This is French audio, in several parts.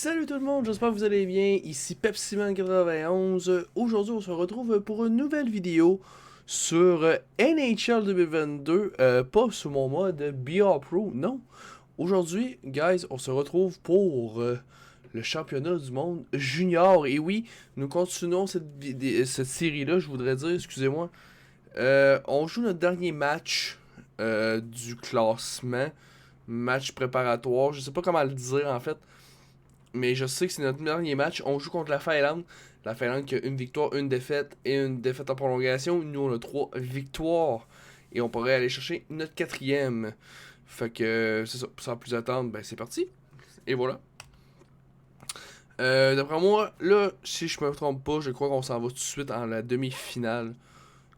Salut tout le monde, j'espère que vous allez bien, ici Pepsiman91. Aujourd'hui on se retrouve pour une nouvelle vidéo sur NHL 2022, pas sur mon mode BR Pro, non. Aujourd'hui, guys, on se retrouve pour le championnat du monde junior. Et oui, nous continuons cette série-là, je voudrais dire, excusez-moi. On joue notre dernier match du classement, match préparatoire, je sais pas comment le dire en fait. Mais je sais que c'est notre dernier match. On joue contre la Finlande. La Finlande qui a une victoire, une défaite et une défaite en prolongation. Nous, on a 3 victoires. Et on pourrait aller chercher notre 4e. Fait que c'est ça. Sans plus attendre, ben c'est parti. Et voilà. D'après moi, là, si je me trompe pas, je crois qu'on s'en va tout de suite en la demi-finale.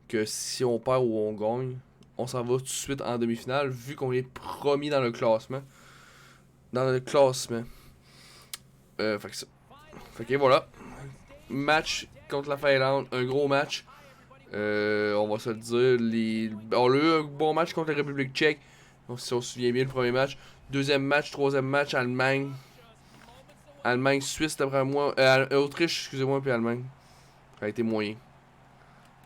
Que si on perd ou on gagne, on s'en va tout de suite en demi-finale. Vu qu'on est premier dans le classement. Dans le classement. Fait que ça. Fait que voilà. Match contre la Finlande, un gros match. On va se le dire. On a eu un bon match contre la République tchèque. Donc, si on se souvient bien, le premier match. Deuxième match, troisième match, Allemagne. Allemagne, Suisse, d'après moi. Autriche, excusez-moi, puis Allemagne. Ça a été moyen.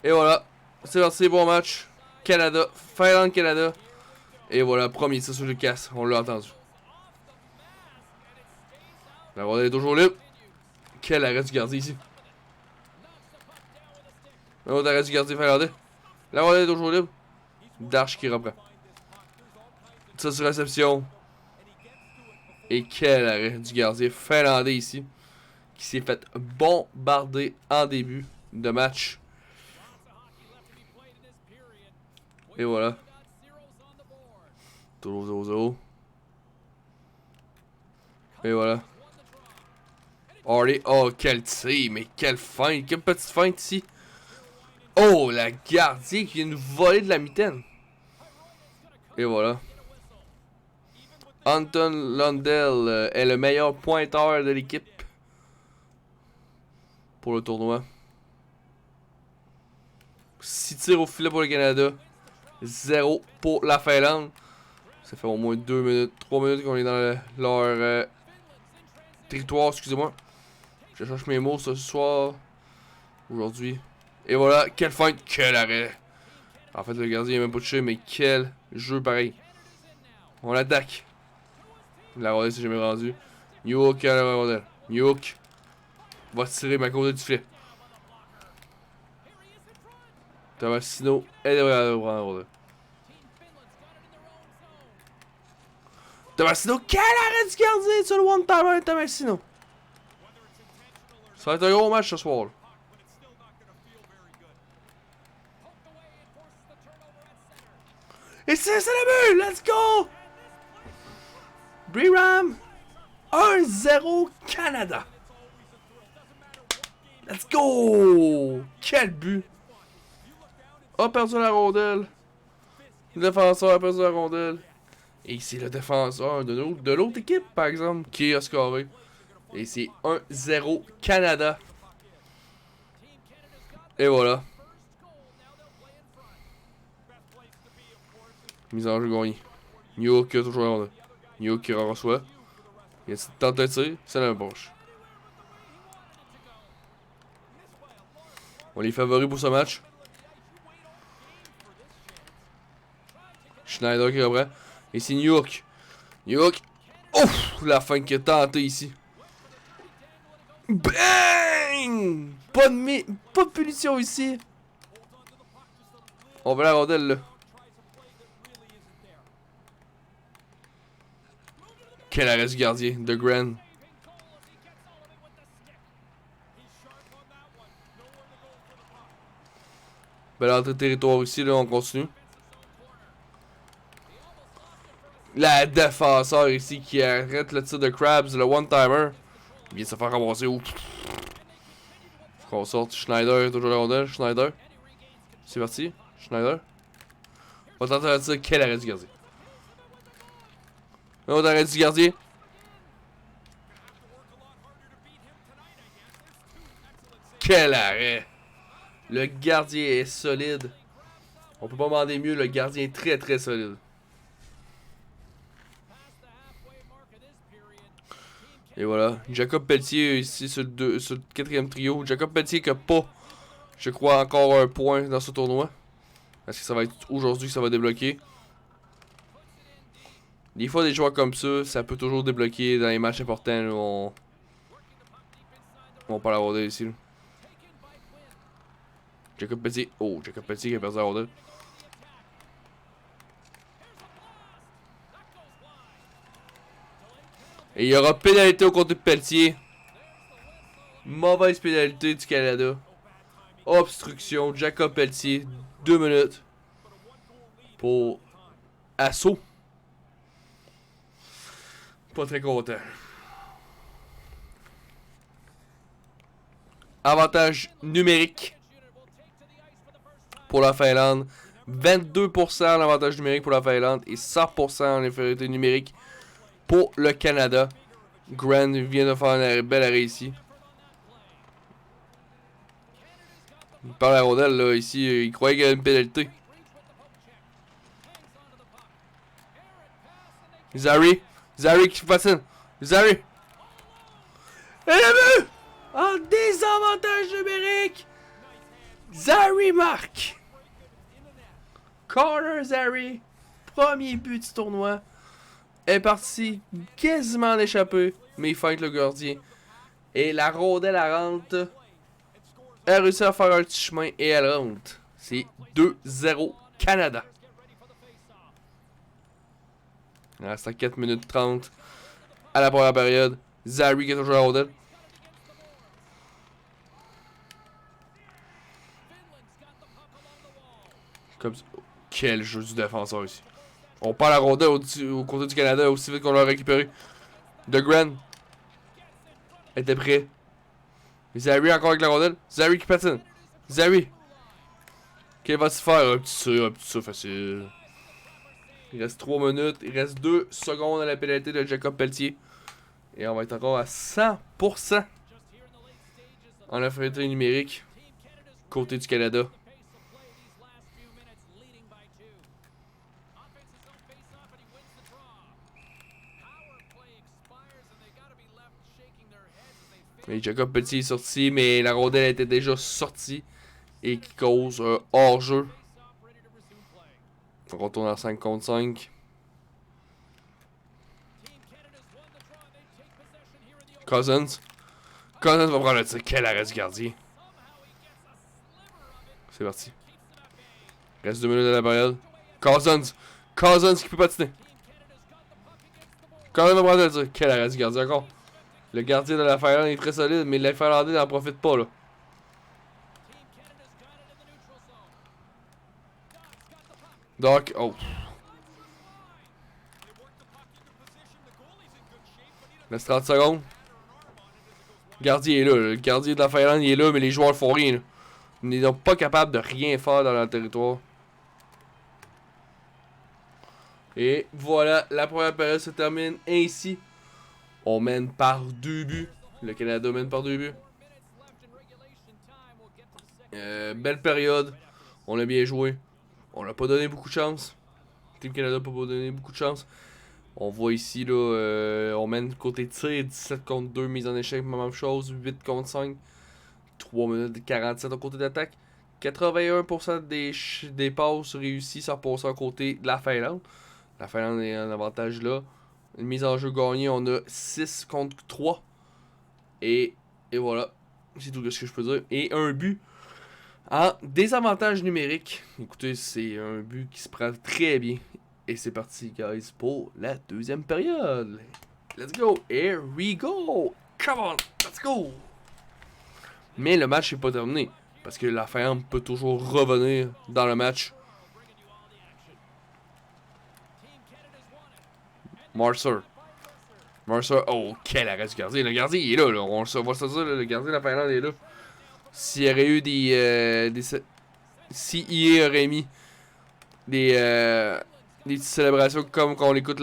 Et voilà. C'est parti, bon match. Canada, Finlande, Canada. Et voilà, premier tir sur Lucas. On l'a entendu. La rondelle est toujours libre. Quel arrêt du gardien ici. Un autre arrêt du gardien finlandais. La rondelle est toujours libre. Darche qui reprend. Ça sur réception. Et quel arrêt du gardien finlandais ici. Qui s'est fait bombarder en début de match. Et voilà. Toujours 0-0. Et voilà. Hardy. Oh, quel tir. Mais quelle feinte. Quelle petite feinte ici. Oh, la gardien qui vient nous voler de la mitaine. Et voilà. Anton Lundell est le meilleur pointeur de l'équipe pour le tournoi. 6 tirs au filet pour le Canada. 0 pour la Finlande. Ça fait au moins 2 minutes, 3 minutes qu'on est dans leur territoire, excusez-moi. Je cherche mes mots ce soir. Aujourd'hui. Et voilà, quelle feinte, quel arrêt. En fait, le gardien n'a même pas touché, mais quel jeu pareil. On l'attaque. La rondelle s'est jamais rendue. Newhook à la rondelle. Newhook va tirer ma côté du filet. Tomasino est derrière la rondelle. Tomasino, quel arrêt du gardien sur le one-timer de Tomasino. Ça va être un gros match ce soir. Là. Et c'est le but! Let's go! Briram 1-0 Canada. Let's go! Quel but! A perdu la rondelle. Le défenseur a perdu la rondelle. Et c'est le défenseur de l'autre équipe, par exemple, qui a scoré. Et c'est 1-0 Canada. Et voilà. Mise en jeu gagnée. Newhook qui a toujours la rondelle. Newhook qui reçoit. Il y a une tentative, c'est la poche. On est favoris pour ce match. Schneider qui reprend. Et c'est Newhook. Newhook. Ouf! La fin qui a tenté ici. Bang! Pas de punition ici. On veut la rondelle là. Quel arrêt du gardien de Grand. Belle entrée de territoire ici, là, on continue. La défenseur ici qui arrête le tir de Krabs, le one-timer. Il vient de se faire ramasser. Ouf. Qu'on sorte. Schneider, toujours la rondelle. Schneider. C'est parti. Schneider. On va tenter de dire quel arrêt du gardien. Un autre arrêt du gardien. Quel arrêt. Le gardien est solide. On peut pas demander mieux. Le gardien est très très solide. Et voilà. Jacob Pelletier ici sur le quatrième trio. Jacob Pelletier qui n'a pas, je crois, encore un point dans ce tournoi. Parce que ça va être aujourd'hui que ça va débloquer. Des fois, des joueurs comme ça peut toujours débloquer dans les matchs importants. Là, on parle à la rondelle ici. Là. Jacob Pelletier. Oh, Jacob Pelletier qui a perdu la rondelle. Et il y aura pénalité au côté de Pelletier. Mauvaise pénalité du Canada. Obstruction. Jacob Pelletier. 2 minutes. Pour assaut. Pas très content. Avantage numérique. Pour la Finlande. 22% l'avantage numérique pour la Finlande. Et 100% en infériorité numérique pour le Canada. Grant vient de faire une belle arrêt ici. Il parle à la rondelle là, ici, il croyait qu'il y avait une pénalité. Zary qui patine. Zary. Et le but! En désavantage numérique. Zary marque. Connor Zary. Premier but du tournoi. Est parti quasiment en échappé. Mais il feinte le gardien. Et la rondelle elle rentre. Elle réussit à faire un petit chemin et elle rentre. C'est 2-0 Canada. Il reste à 4 minutes 30 à la première période. Zary qui a toujours la rondelle. Comme ça. Quel jeu du défenseur ici. On perd la rondelle au côté du Canada aussi vite qu'on l'a récupéré. De Grant était prêt. Zary encore avec la rondelle. Zary qui patine. Zary. Qu'est-ce va-t-il faire? Un petit ça facile. Il reste 3 minutes. Il reste 2 secondes à la pénalité de Jacob Pelletier. Et on va être encore à 100% en infériorité numérique. Côté du Canada. Et Jacob Pelletier est sorti, mais la rondelle était déjà sortie. Et qui cause un hors-jeu. On retourne à 5 contre 5. Cousins va prendre le tir. Quel arrêt du gardien. C'est parti. Reste 2 minutes de la période. Cousins qui peut patiner. Cousins va prendre le tir. Quel arrêt du gardien encore. Le gardien de la Finlande est très solide, mais les Finlandais n'en profitent pas là. Donc, oh. Reste 30 secondes. Le gardien est là. Le gardien de la Finlande il est là, mais les joueurs font rien. Là. Ils sont pas capables de rien faire dans leur territoire. Et voilà, la première période se termine ainsi. On mène par 2 buts. Le Canada mène par 2 buts. Belle période. On a bien joué. On n'a pas donné beaucoup de chance. Team Canada n'a pas donné beaucoup de chance. On voit ici, là, on mène côté tir, 17 contre 2, mise en échec, même chose, 8 contre 5. 3 minutes 47 au côté d'attaque. 81% des passes réussies, 100% côté de la Finlande. La Finlande est un avantage là. Une mise en jeu gagnée, on a 6 contre 3. Et voilà. C'est tout ce que je peux dire. Et un but en désavantage numérique. Écoutez, c'est un but qui se prend très bien. Et c'est parti, guys, pour la deuxième période. Let's go. Here we go. Come on. Let's go. Mais le match n'est pas terminé. Parce que la Finlande peut toujours revenir dans le match. Mercer, oh, quel arrêt du gardien. Le gardien, il est là. On va se dire, le gardien de la Finlande est là. S'il y aurait eu si EA aurait mis des petites célébrations comme quand on écoute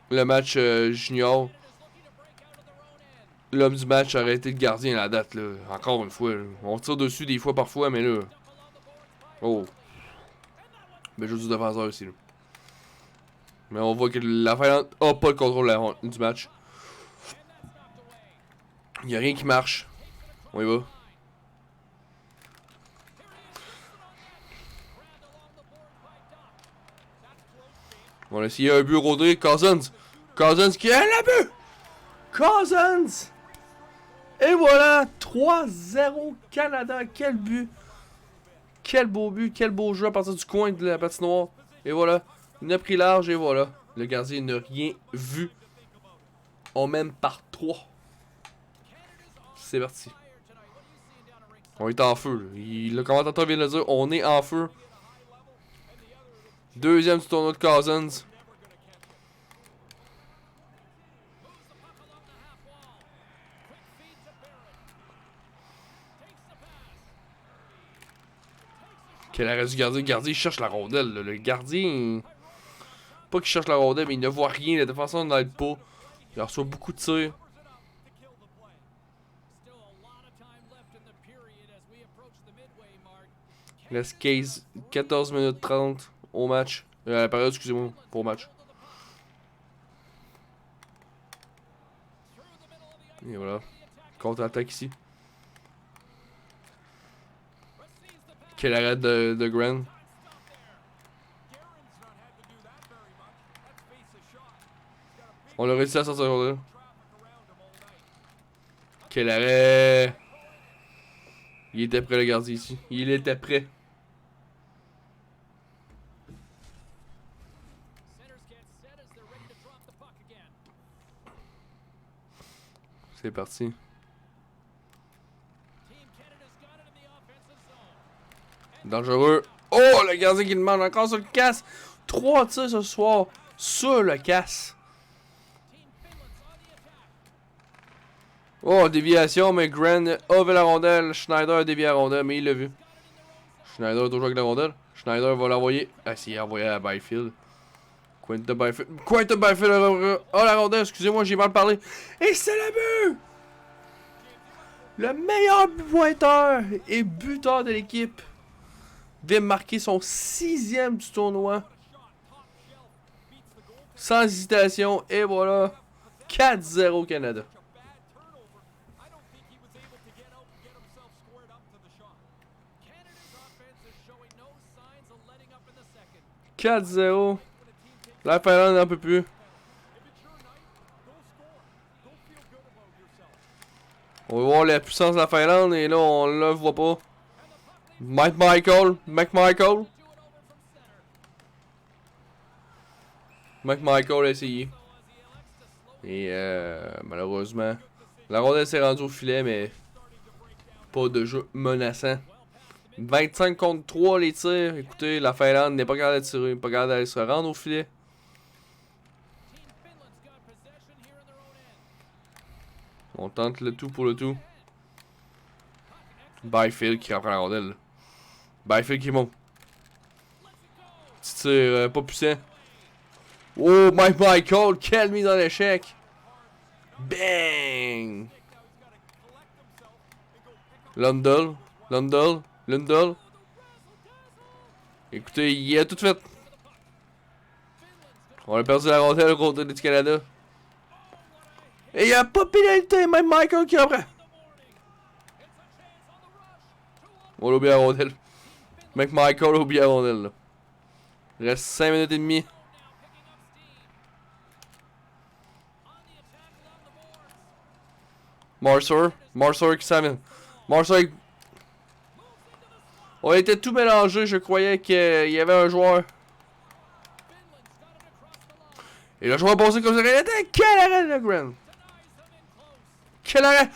le match junior, l'homme du match aurait été le gardien à la date. Là. Encore une fois. Là. On tire dessus des fois parfois, mais là. Oh. Mais je joue du défenseur aussi. Là. Mais on voit que la Finlande a pas le contrôle du match. Il n'y a rien qui marche. On y va. On a essayé un but rodé. Cousins. Cousins qui a le but. Cousins. Et voilà. 3-0 Canada. Quel but. Quel beau but. Quel beau jeu à partir du coin de la patinoire. Et voilà. Il a pris large et voilà. Le gardien n'a rien vu. On mène par 3. C'est parti. On est en feu. Le commentateur vient de le dire. On est en feu. Deuxième du tournoi de Cousins. Quel arrêt du gardien. Le gardien cherche la rondelle. Là. Le gardien... Pas qu'il cherche la rondelle, mais il ne voit rien. La défenseur n'aide pas. Il reçoit beaucoup de tirs. Il reste 14 minutes 30 au match. À la période, excusez-moi, pour le match. Et voilà. Contre-attaque ici. Quel arrêt de Grant. On l'a réussi à sortir de là. Quel arrêt. Il était prêt le gardien ici. Il était prêt. C'est parti. Dangereux. Oh, le gardien qui demande encore sur le casse. 3 tirs ce soir sur le casse. Oh, déviation, mais Grant a vu la rondelle. Schneider a dévié la rondelle, mais il l'a vu. Schneider est toujours avec la rondelle. Schneider va l'envoyer. Ah, si, il a envoyé à Byfield. Quinton Byfield. Oh, la rondelle, excusez-moi, j'ai mal parlé. Et c'est le but! Le meilleur pointeur et buteur de l'équipe vient marquer son 6e du tournoi. Sans hésitation, et voilà. 4-0 Canada. 4-0. La Finlande n'en peut plus. On va voir la puissance de la Finlande et là on le voit pas. McMichael. McMichael a essayé. Et malheureusement, la rondelle s'est rendue au filet, mais pas de jeu menaçant. 25 contre 3 les tirs. Écoutez, la Finlande n'est pas capable de tirer, pas capable d'aller se rendre au filet. On tente le tout pour le tout. Byfield qui reprend la rondelle. Byfield qui monte. Petit tir pas puissant. Oh, Michael, quelle mise en échec. Bang! Lundell. Écoutez, il a tout fait. On a perdu la rondelle contre du Canada. Et il n'y a pas de pénalité, même Michael qui reprend. On a oublié la rondelle. McMichael a oublié la rondelle. Là. Il reste 5 minutes et demie. Marcer qui s'amène. Marcer. On était tout mélangé, je croyais qu'il y avait un joueur. Et le joueur a passé comme ça. Quel arrêt de Grant! Quel arrêt!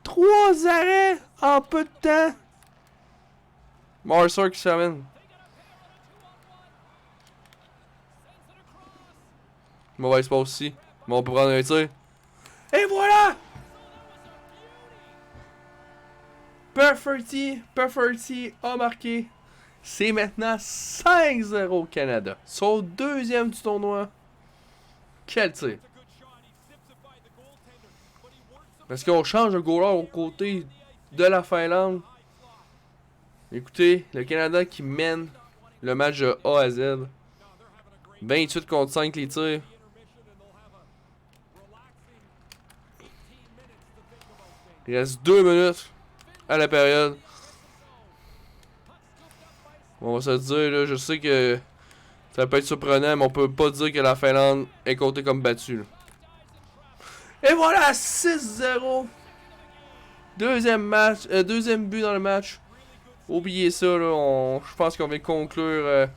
3 arrêts en peu de temps! Marcer qui s'amène. Mauvais espace aussi. Mais on peut prendre un tir. Et voilà! Pufferty a marqué. C'est maintenant 5-0 Canada. Son 2e du tournoi. Quel tir! Parce qu'on change de goaler au côté de la Finlande. Écoutez, le Canada qui mène le match de A à Z. 28 contre 5 les tirs. Il reste 2 minutes à la période. On va se dire, là, je sais que ça peut être surprenant, mais on peut pas dire que la Finlande est comptée comme battue. Là. Et voilà, 6-0. Deuxième but dans le match. Oubliez ça, là. Je pense qu'on vient de conclure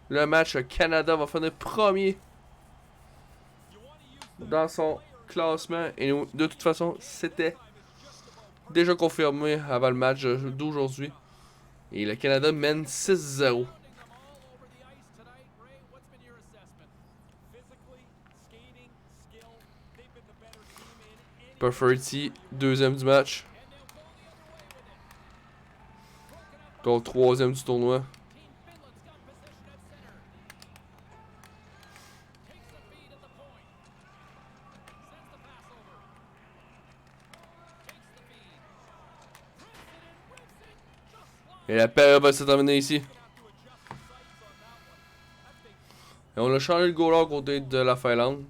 le match. Le Canada va finir premier dans son classement. Et de toute façon, c'était déjà confirmé avant le match d'aujourd'hui. Et le Canada mène 6-0. Pafferty, deuxième du match. Contre troisième du tournoi. Et la période va se terminer ici. Et on a changé le goaler à côté de la Finlande.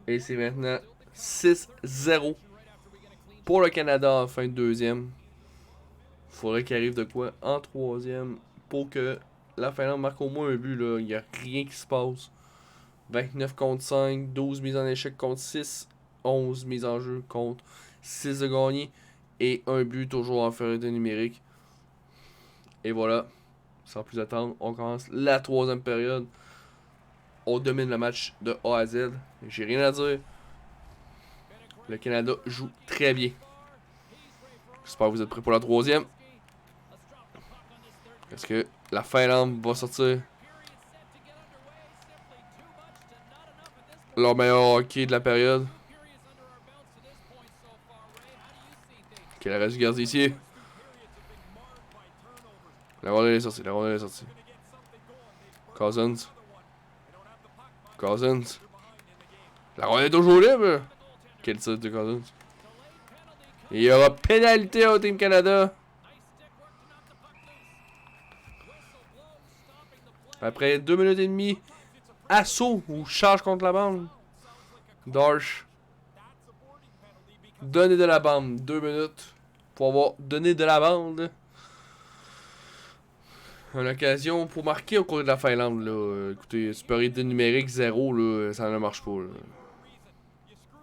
Et c'est maintenant 6-0 pour le Canada en fin de deuxième. Faudrait qu'il arrive de quoi en troisième pour que la Finlande marque au moins un but. Il n'y a rien qui se passe. 29 contre 5, 12 mises en échec contre 6, 11 mises en jeu contre 6 de gagné. Et un but toujours en infériorité numérique. Et voilà, sans plus attendre, on commence la troisième période. On domine le match de A à Z. J'ai rien à dire. Le Canada joue très bien. J'espère que vous êtes prêts pour la troisième. Est-ce que la Finlande va sortir leur meilleur hockey de la période? Quel reste du gardien ici? La rondelle est sortie, la rondelle est sortie. Cousins. Cousins. La rondelle est toujours libre. Quel tir de Cousins. Et il y aura pénalité au Team Canada. Après 2 minutes et demie, assaut ou charge contre la bande. Darche. Donner de la bande. 2 minutes pour avoir donné de la bande. Une occasion pour marquer au côté de la Finlande. Là. Écoutez, supériorité numérique 0, là, ça ne marche pas. Là.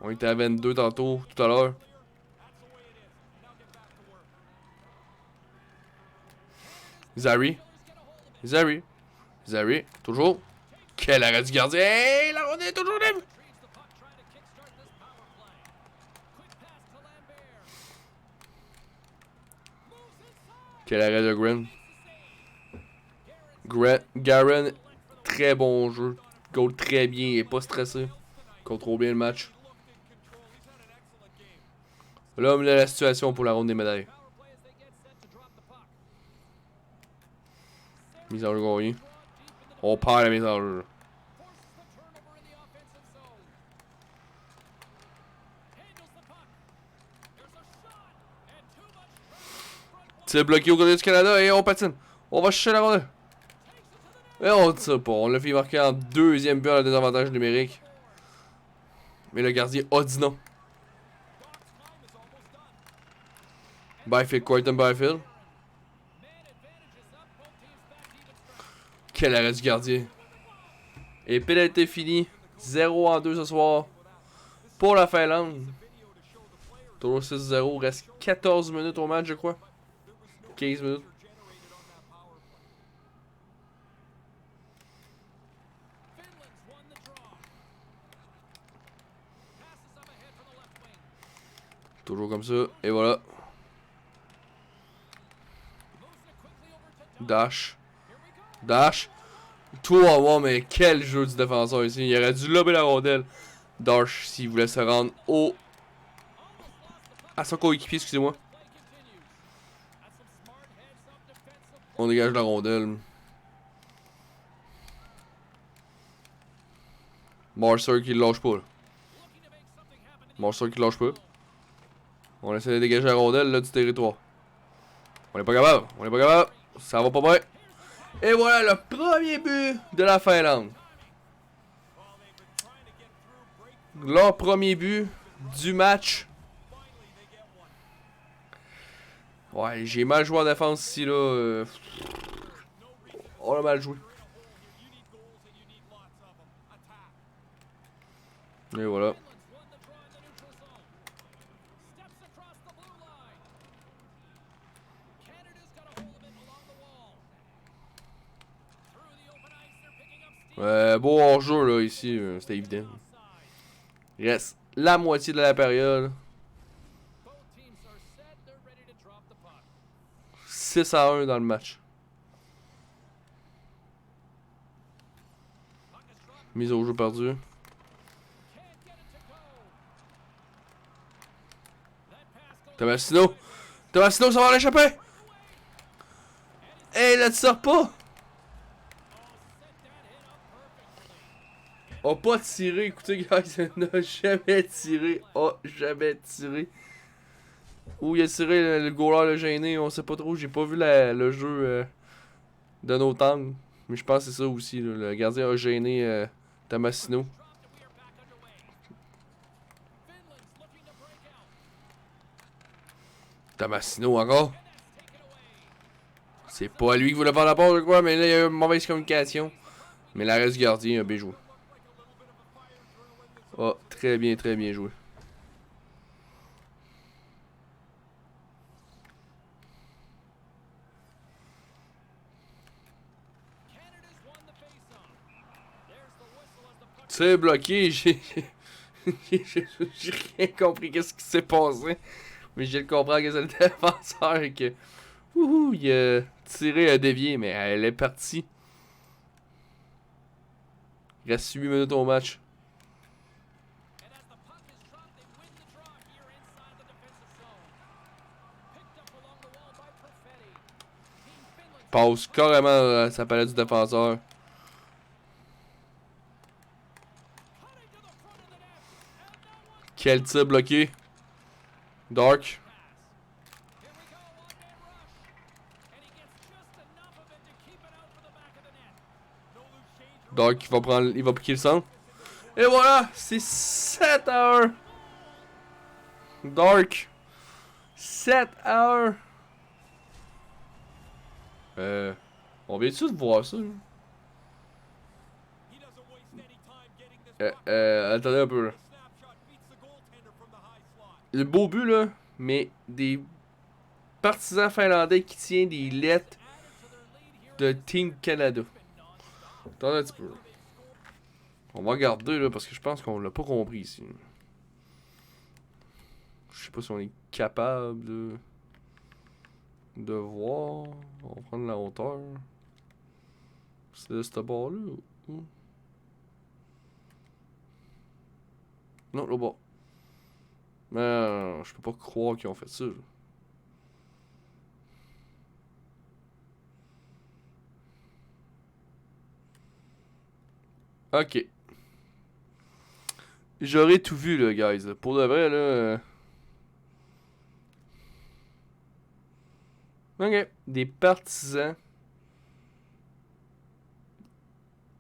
On était à 22 tantôt, tout à l'heure. Zary. Zary. Zary, toujours. Quel arrêt du gardien. Hey, la rondelle est toujours libre. Quel arrêt de Gren. Garen, très bon jeu. Goal très bien, il est pas stressé. Contrôle bien le match. L'homme de la situation pour la ronde des médailles. Mise en jeu gagnée. On perd la mise en jeu. C'est bloqué au côté du Canada et on patine. On va chercher la rondelle. Et on ne tire pas. On l'a fait marquer en deuxième but à la désavantage numérique. Mais le gardien a dit non. Byfield, Quentin Byfield. Quel arrêt du gardien. Et pénalité finie. 0 en 2 ce soir. Pour la Finlande. Toujours 6-0. Reste 14 minutes au match, je crois. 15 minutes. Toujours comme ça. Et voilà. Dash. Dash. Tout en 1, mais quel jeu du défenseur ici. Il aurait dû lober la rondelle. Dash, s'il voulait se rendre à son coéquipier, excusez-moi. On dégage la rondelle. Mercer qui lâche pas. Mercer qui lâche pas. On essaie de dégager la rondelle là, du territoire. On est pas capable. On est pas capable. Ça va pas bien. Et voilà le premier but de la Finlande. Leur premier but du match. Ouais, j'ai mal joué en défense ici, là. On a mal joué. Et voilà. Beau hors-jeu, là, ici. C'était évident. Il reste la moitié de la période. 6-1 dans le match. Mise au jeu perdue. Tomasino! Tomasino, ça va l'échapper! Hey, là, tu sors pas! A pas tiré, écoutez, guys, il n'a jamais tiré. A jamais tiré. Où il a tiré le goaler le gêné, on sait pas trop. J'ai pas vu le jeu de nos temps. Mais je pense que c'est ça aussi. Là. Le gardien a gêné Tomasino. Tomasino encore. C'est pas lui qui voulait faire la passe ou quoi, mais là il y a eu une mauvaise communication. Mais la reste du gardien a bien joué. Oh, très bien joué. C'est bloqué, j'ai rien compris qu'est-ce qui s'est passé. Mais j'ai le comprendre que c'est le défenseur que. Ouhou, il a tiré à dévier, mais elle est partie. Il reste 8 minutes au match. Passe carrément à sa palette du défenseur. Quel tir bloqué. Dark. Dark il va piquer le centre. Et voilà, c'est 7-1. Dark. 7-1. On vient-tu de voir ça? Attendez un peu là. Le beau but là, mais des partisans finlandais qui tiennent des lettres de Team Canada. Attendez un petit peu là. On va regarder là parce que je pense qu'on l'a pas compris ici. Je sais pas si on est capable de voir. On va prendre la hauteur. C'est de ce bord-là ou... Non, le bas. Mais je peux pas croire qu'ils ont fait ça. Ok. J'aurais tout vu, là, guys. Pour de vrai, là... Ok. Des partisans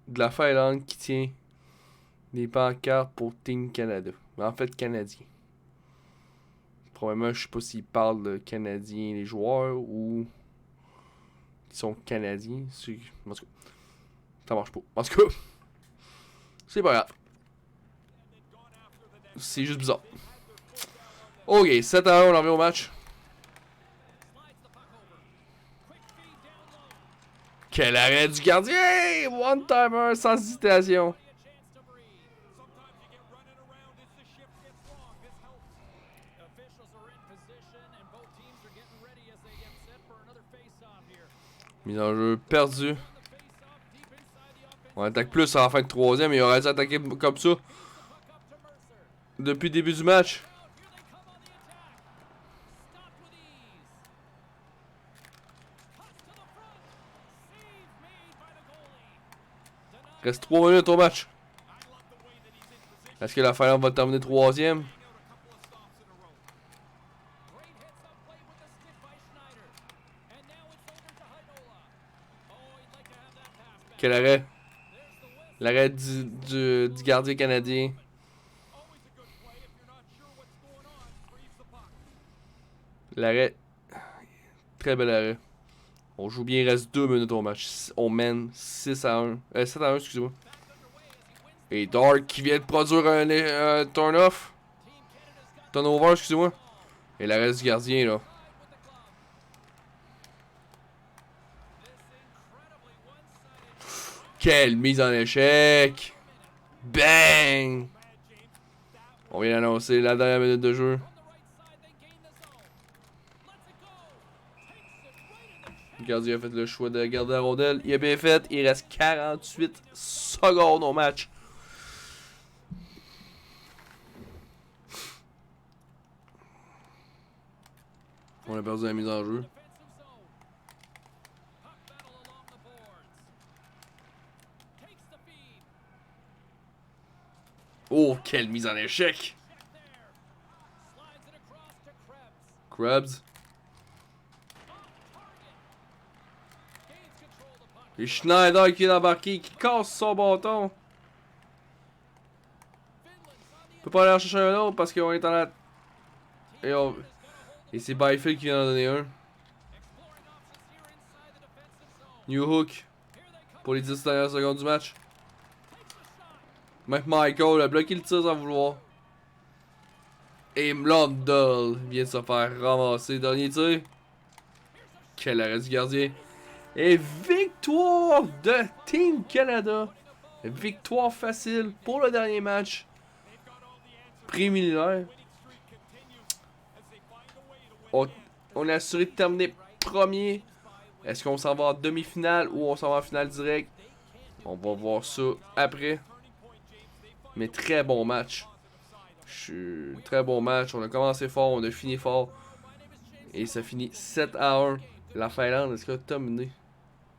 de la Finlande qui tient des pancartes pour Team Canada. En fait, Canadien. Probablement, je sais pas s'ils parlent de Canadiens, les joueurs, ou... Ils sont Canadiens. En tout cas, ça marche pas. En tout cas, c'est pas grave. C'est juste bizarre. Ok, 7-1, on en revient au match. Quel arrêt du gardien! One-timer sans hésitation. Mise en jeu perdue. On attaque plus à la fin de troisième. Il aurait dû attaquer comme ça depuis le début du match. Reste 3 minutes au match. Est-ce que la Finlande va terminer troisième? l'arrêt. L'arrêt du gardien canadien. L'arrêt. Très bel arrêt. On joue bien, il reste 2 minutes au match. On mène 6-1. 7-1, excusez-moi. Et Dark qui vient de produire un turn-off. Turnover, excusez-moi. Et l'arrêt du gardien, là. Quelle mise en échec! Bang! On vient d'annoncer la dernière minute de jeu. Le gardien a fait le choix de garder la rondelle. Il a bien fait. Il reste 48 secondes au match. On a perdu la mise en jeu. Oh, quelle mise en échec! Krebs. Et Schneider qui est embarqué, qui casse son bâton. On peut pas aller en chercher un autre parce qu'on est en la... Et c'est Byfield qui vient en donner un. New Hook. Pour les 10 dernières secondes du match. Mike Michael a bloqué le tir sans vouloir. Et Mlondol vient de se faire ramasser. Dernier tir. Quel arrêt du gardien. Et victoire de Team Canada. Victoire facile pour le dernier match. Préliminaire. On a assuré de terminer premier. Est-ce qu'on s'en va en demi-finale ou on s'en va en finale direct? On va voir ça après. Mais très bon match. Très bon match. On a commencé fort, on a fini fort. Et ça finit 7-1. La Finlande, est-ce qu'elle a terminé?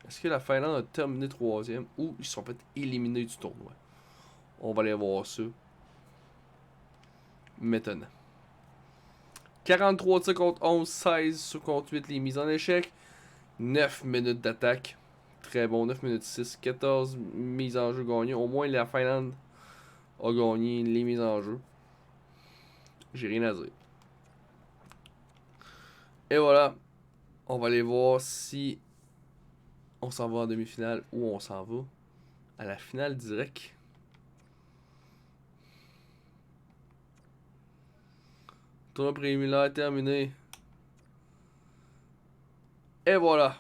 Est-ce que la Finlande a terminé 3e ou ils sont fait éliminés du tournoi? On va aller voir ça maintenant. 43 tirs contre 11, 16 sur contre 8 les mises en échec. 9 minutes d'attaque. Très bon, 9 minutes 6. 14 mises en jeu gagnées. Au moins la Finlande a gagné les mises en jeu. J'ai rien à dire. Et voilà. On va aller voir si on s'en va en demi-finale ou on s'en va à la finale direct. Tournoi préliminaire terminé. Et voilà.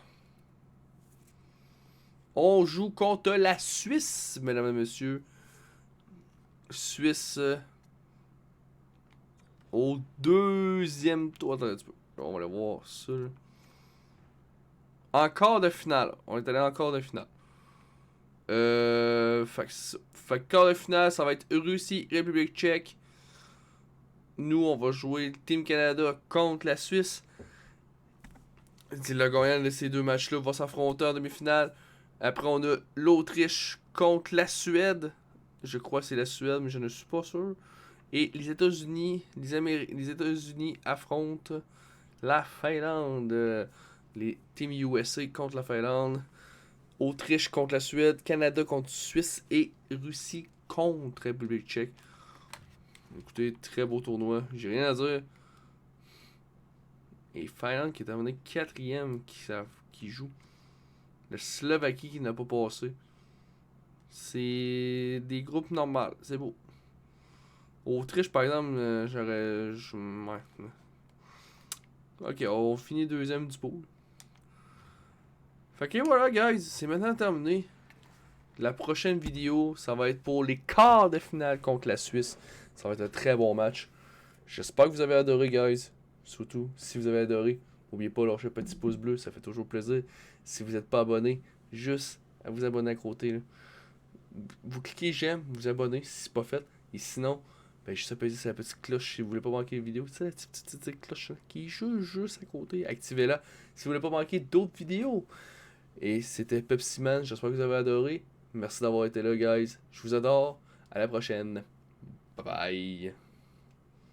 On joue contre la Suisse, mesdames et messieurs. Suisse au deuxième tour. Attends un petit peu. On va aller voir ça. En quart de finale. On est allé en quart de finale. Fait que quart de finale, ça va être Russie, République tchèque. Nous, on va jouer Team Canada contre la Suisse. Le gagnant de ces deux matchs-là va s'affronter en demi-finale. Après, on a l'Autriche contre la Suède. Je crois que c'est la Suède, mais je ne suis pas sûr. Et les États-Unis, les États-Unis affrontent la Finlande. Les Team USA contre la Finlande. Autriche contre la Suède. Canada contre Suisse. Et Russie contre République tchèque. Écoutez, très beau tournoi. J'ai rien à dire. Et Finlande qui est terminé 4e qui joue. Le Slovaquie qui n'a pas passé. C'est des groupes normaux. C'est beau. Autriche, par exemple, ouais. Ok, on finit deuxième du pool. Fait que voilà, guys. C'est maintenant terminé. La prochaine vidéo, ça va être pour les quarts de finale contre la Suisse. Ça va être un très bon match. J'espère que vous avez adoré, guys. Surtout, si vous avez adoré, n'oubliez pas de lâcher un petit pouce bleu, ça fait toujours plaisir. Si vous n'êtes pas abonné, juste à vous abonner à côté. Là. Vous cliquez j'aime, vous abonnez si c'est pas fait. Et sinon, ben juste appuyer sur la petite cloche si vous voulez pas manquer les vidéos. Tu sais, la petite cloche là, qui est juste à côté. Activez-la si vous voulez pas manquer d'autres vidéos. Et c'était Pepsi Man, j'espère que vous avez adoré. Merci d'avoir été là, guys. Je vous adore. À la prochaine. Bye bye.